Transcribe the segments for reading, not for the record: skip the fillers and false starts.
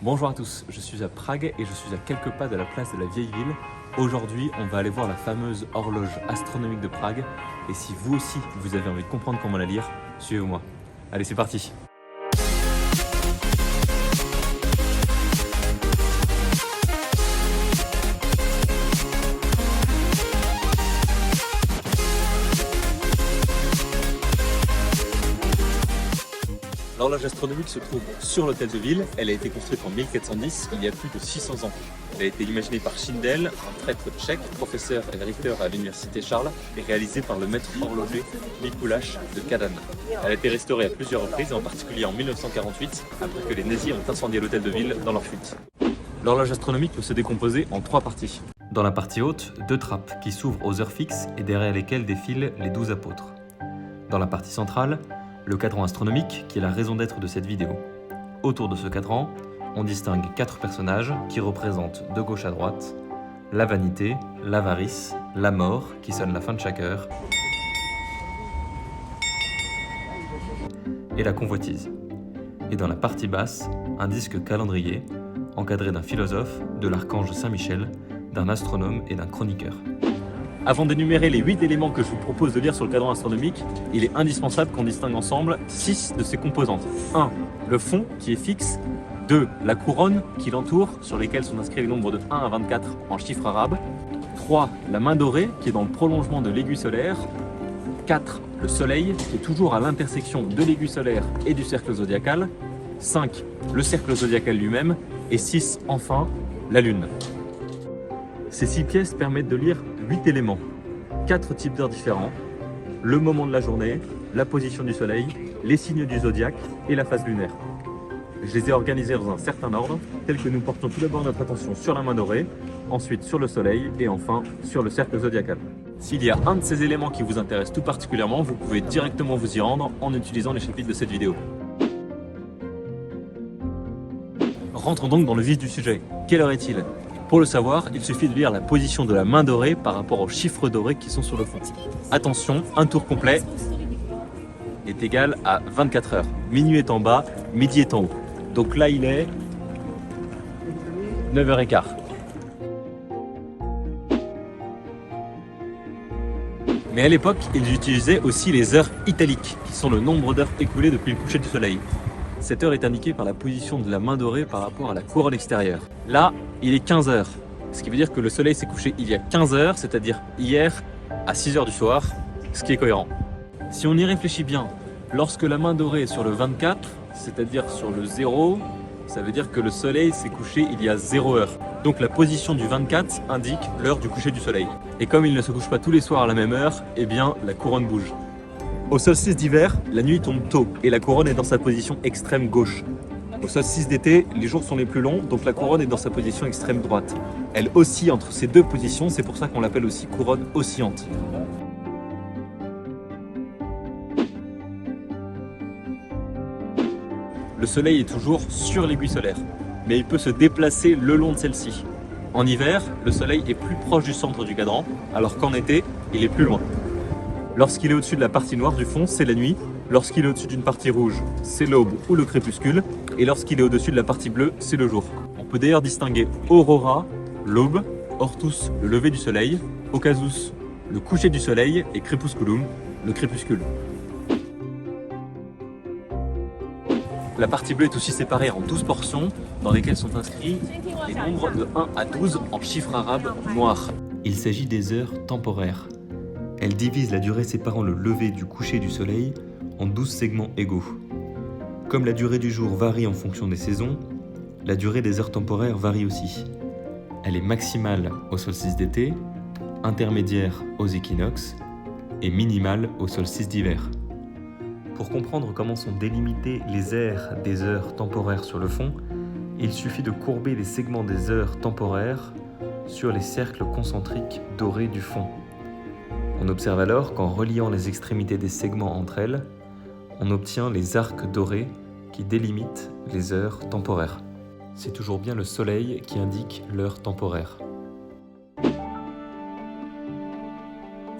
Bonjour à tous, je suis à Prague et je suis à quelques pas de la place de la vieille ville. Aujourd'hui, on va aller voir la fameuse horloge astronomique de Prague. Et si vous aussi, vous avez envie de comprendre comment la lire, suivez-moi. Allez, c'est parti! L'horloge astronomique se trouve sur l'hôtel de ville. Elle a été construite en 1410, il y a plus de 600 ans. Elle a été imaginée par Schindel, un prêtre tchèque, professeur et recteur à l'université Charles, et réalisée par le maître horloger Mikuláš de Kadaň. Elle a été restaurée à plusieurs reprises, en particulier en 1948, après que les nazis ont incendié l'hôtel de ville dans leur fuite. L'horloge astronomique peut se décomposer en 3 parties. Dans la partie haute, 2 trappes qui s'ouvrent aux heures fixes et derrière lesquelles défilent les 12 apôtres. Dans la partie centrale, le cadran astronomique, qui est la raison d'être de cette vidéo. Autour de ce cadran, on distingue 4 personnages qui représentent de gauche à droite la vanité, l'avarice, la mort, qui sonne la fin de chaque heure, et la convoitise. Et dans la partie basse, un disque calendrier, encadré d'un philosophe, de l'archange Saint-Michel, d'un astronome et d'un chroniqueur. Avant d'énumérer les 8 éléments que je vous propose de lire sur le cadran astronomique, il est indispensable qu'on distingue ensemble 6 de ses composantes. 1. Le fond, qui est fixe. 2. La couronne, qui l'entoure, sur lesquelles sont inscrits les nombres de 1 à 24 en chiffres arabes. 3. La main dorée, qui est dans le prolongement de l'aiguille solaire. 4. Le soleil, qui est toujours à l'intersection de l'aiguille solaire et du cercle zodiacal. 5. Le cercle zodiacal lui-même. Et 6. Enfin, la lune. Ces 6 pièces permettent de lire 8 éléments, 4 types d'heures différents, le moment de la journée, la position du soleil, les signes du zodiaque et la phase lunaire. Je les ai organisés dans un certain ordre, tel que nous portons tout d'abord notre attention sur la main dorée, ensuite sur le soleil et enfin sur le cercle zodiacal. S'il y a un de ces éléments qui vous intéresse tout particulièrement, vous pouvez directement vous y rendre en utilisant les chapitres de cette vidéo. Rentrons donc dans le vif du sujet. Quelle heure est-il ? Pour le savoir, il suffit de lire la position de la main dorée par rapport aux chiffres dorés qui sont sur le fond. Attention, un tour complet est égal à 24 heures. Minuit est en bas, midi est en haut. Donc là, il est 9h15. Mais à l'époque, ils utilisaient aussi les heures italiques, qui sont le nombre d'heures écoulées depuis le coucher du soleil. Cette heure est indiquée par la position de la main dorée par rapport à la couronne extérieure. Là, il est 15 heures, ce qui veut dire que le soleil s'est couché il y a 15 heures, c'est-à-dire hier à 6 heures du soir, ce qui est cohérent. Si on y réfléchit bien, lorsque la main dorée est sur le 24, c'est-à-dire sur le 0, ça veut dire que le soleil s'est couché il y a 0 heure. Donc la position du 24 indique l'heure du coucher du soleil. Et comme il ne se couche pas tous les soirs à la même heure, eh bien la couronne bouge. Au solstice d'hiver, la nuit tombe tôt et la couronne est dans sa position extrême gauche. Au solstice d'été, les jours sont les plus longs, donc la couronne est dans sa position extrême droite. Elle oscille entre ces 2 positions, c'est pour ça qu'on l'appelle aussi couronne oscillante. Le soleil est toujours sur l'aiguille solaire, mais il peut se déplacer le long de celle-ci. En hiver, le soleil est plus proche du centre du cadran, alors qu'en été, il est plus loin. Lorsqu'il est au-dessus de la partie noire du fond, c'est la nuit. Lorsqu'il est au-dessus d'une partie rouge, c'est l'aube ou le crépuscule. Et lorsqu'il est au-dessus de la partie bleue, c'est le jour. On peut d'ailleurs distinguer aurora, l'aube, ortus, le lever du soleil, occasus, le coucher du soleil et crepusculum, le crépuscule. La partie bleue est aussi séparée en 12 portions dans lesquelles sont inscrits les nombres de 1 à 12 en chiffres arabes noirs. Il s'agit des heures temporaires. Elle divise la durée séparant le lever du coucher du soleil en 12 segments égaux. Comme la durée du jour varie en fonction des saisons, la durée des heures temporaires varie aussi. Elle est maximale au solstice d'été, intermédiaire aux équinoxes et minimale au solstice d'hiver. Pour comprendre comment sont délimitées les aires des heures temporaires sur le fond, il suffit de courber les segments des heures temporaires sur les cercles concentriques dorés du fond. On observe alors qu'en reliant les extrémités des segments entre elles, on obtient les arcs dorés qui délimitent les heures temporaires. C'est toujours bien le soleil qui indique l'heure temporaire.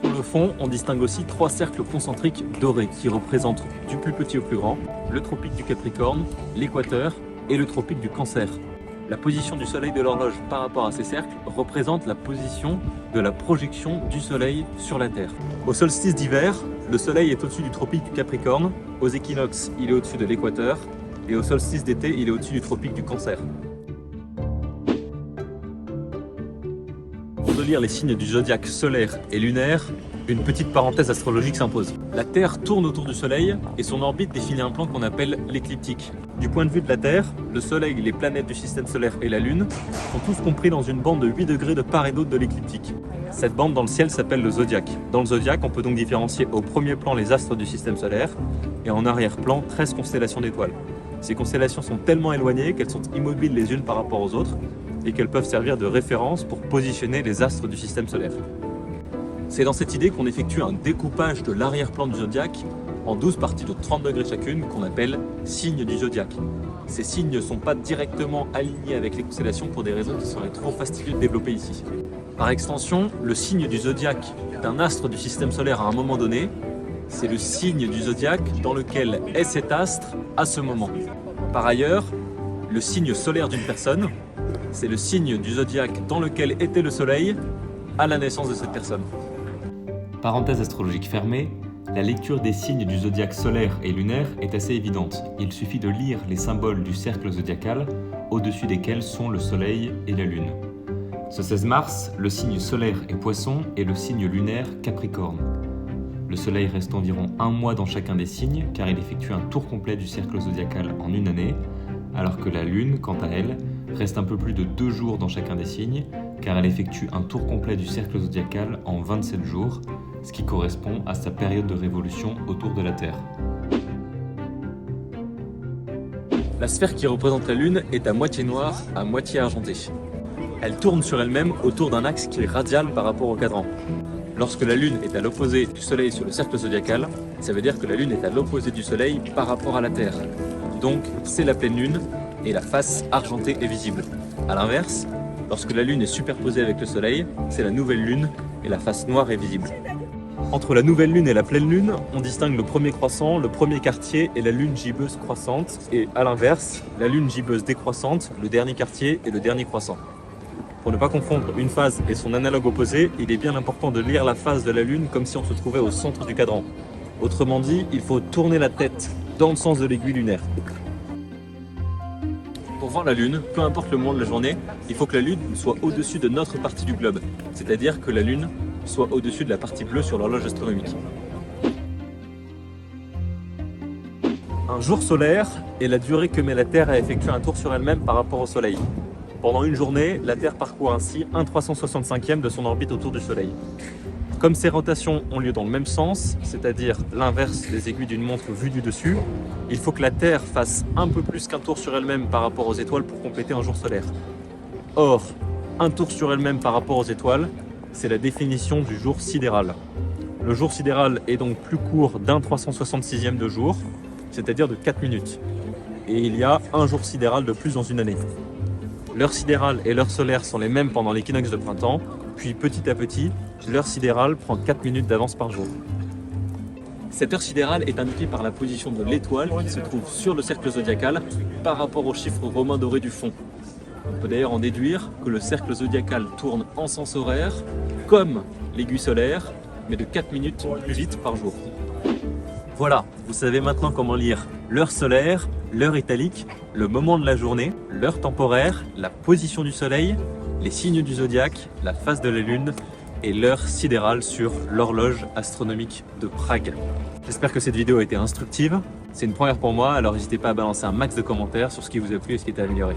Sur le fond, on distingue aussi 3 cercles concentriques dorés qui représentent du plus petit au plus grand le tropique du Capricorne, l'équateur et le tropique du Cancer. La position du soleil de l'horloge par rapport à ces cercles représente la position de la projection du soleil sur la Terre. Au solstice d'hiver, le soleil est au-dessus du tropique du Capricorne, aux équinoxes, il est au-dessus de l'équateur, et au solstice d'été, il est au-dessus du tropique du Cancer. Pour lire les signes du zodiaque solaire et lunaire, une petite parenthèse astrologique s'impose. La Terre tourne autour du Soleil et son orbite définit un plan qu'on appelle l'écliptique. Du point de vue de la Terre, le Soleil, les planètes du système solaire et la Lune sont tous compris dans une bande de 8 degrés de part et d'autre de l'écliptique. Cette bande dans le ciel s'appelle le zodiaque. Dans le zodiaque, on peut donc différencier au premier plan les astres du système solaire et en arrière-plan 13 constellations d'étoiles. Ces constellations sont tellement éloignées qu'elles sont immobiles les unes par rapport aux autres et qu'elles peuvent servir de référence pour positionner les astres du système solaire. C'est dans cette idée qu'on effectue un découpage de l'arrière-plan du zodiaque en 12 parties de 30 degrés chacune qu'on appelle signes du zodiaque. Ces signes ne sont pas directement alignés avec les constellations pour des raisons qui seraient trop fastidieuses de développer ici. Par extension, le signe du zodiaque d'un astre du système solaire à un moment donné, c'est le signe du zodiaque dans lequel est cet astre à ce moment. Par ailleurs, le signe solaire d'une personne, c'est le signe du zodiaque dans lequel était le soleil à la naissance de cette personne. Parenthèse astrologique fermée, la lecture des signes du zodiaque solaire et lunaire est assez évidente. Il suffit de lire les symboles du cercle zodiacal, au-dessus desquels sont le soleil et la lune. Ce 16 mars, le signe solaire est Poisson et le signe lunaire Capricorne. Le soleil reste environ un mois dans chacun des signes, car il effectue un tour complet du cercle zodiacal en une année, alors que la lune, quant à elle, reste un peu plus de 2 jours dans chacun des signes, car elle effectue un tour complet du cercle zodiacal en 27 jours, ce qui correspond à sa période de révolution autour de la Terre. La sphère qui représente la Lune est à moitié noire, à moitié argentée. Elle tourne sur elle-même autour d'un axe qui est radial par rapport au cadran. Lorsque la Lune est à l'opposé du Soleil sur le cercle zodiacal, ça veut dire que la Lune est à l'opposé du Soleil par rapport à la Terre. Donc c'est la pleine Lune et la face argentée est visible. A l'inverse, lorsque la Lune est superposée avec le Soleil, c'est la nouvelle Lune et la face noire est visible. Entre la nouvelle Lune et la pleine Lune, on distingue le premier croissant, le premier quartier et la Lune gibbeuse croissante. Et à l'inverse, la Lune gibbeuse décroissante, le dernier quartier et le dernier croissant. Pour ne pas confondre une phase et son analogue opposé, il est bien important de lire la phase de la Lune comme si on se trouvait au centre du cadran. Autrement dit, il faut tourner la tête dans le sens de l'aiguille lunaire. Pour voir la Lune, peu importe le moment de la journée, il faut que la Lune soit au-dessus de notre partie du globe, c'est-à-dire que la Lune soit au-dessus de la partie bleue sur l'horloge astronomique. Un jour solaire est la durée que met la Terre à effectuer un tour sur elle-même par rapport au Soleil. Pendant une journée, la Terre parcourt ainsi 1/365e de son orbite autour du Soleil. Comme ces rotations ont lieu dans le même sens, c'est-à-dire l'inverse des aiguilles d'une montre vue du dessus, il faut que la Terre fasse un peu plus qu'un tour sur elle-même par rapport aux étoiles pour compléter un jour solaire. Or, un tour sur elle-même par rapport aux étoiles, c'est la définition du jour sidéral. Le jour sidéral est donc plus court d'1/366e de jour, c'est-à-dire de 4 minutes. Et il y a un jour sidéral de plus dans une année. L'heure sidérale et l'heure solaire sont les mêmes pendant l'équinoxe de printemps, puis petit à petit, l'heure sidérale prend 4 minutes d'avance par jour. Cette heure sidérale est indiquée par la position de l'étoile qui se trouve sur le cercle zodiacal par rapport au chiffre romain doré du fond. On peut d'ailleurs en déduire que le cercle zodiacal tourne en sens horaire, comme l'aiguille solaire, mais de 4 minutes plus vite par jour. Voilà, vous savez maintenant comment lire l'heure solaire, l'heure italique, le moment de la journée, l'heure temporaire, la position du soleil, les signes du zodiaque, la phase de la lune et l'heure sidérale sur l'horloge astronomique de Prague. J'espère que cette vidéo a été instructive. C'est une première pour moi, alors n'hésitez pas à balancer un max de commentaires sur ce qui vous a plu et ce qui était amélioré.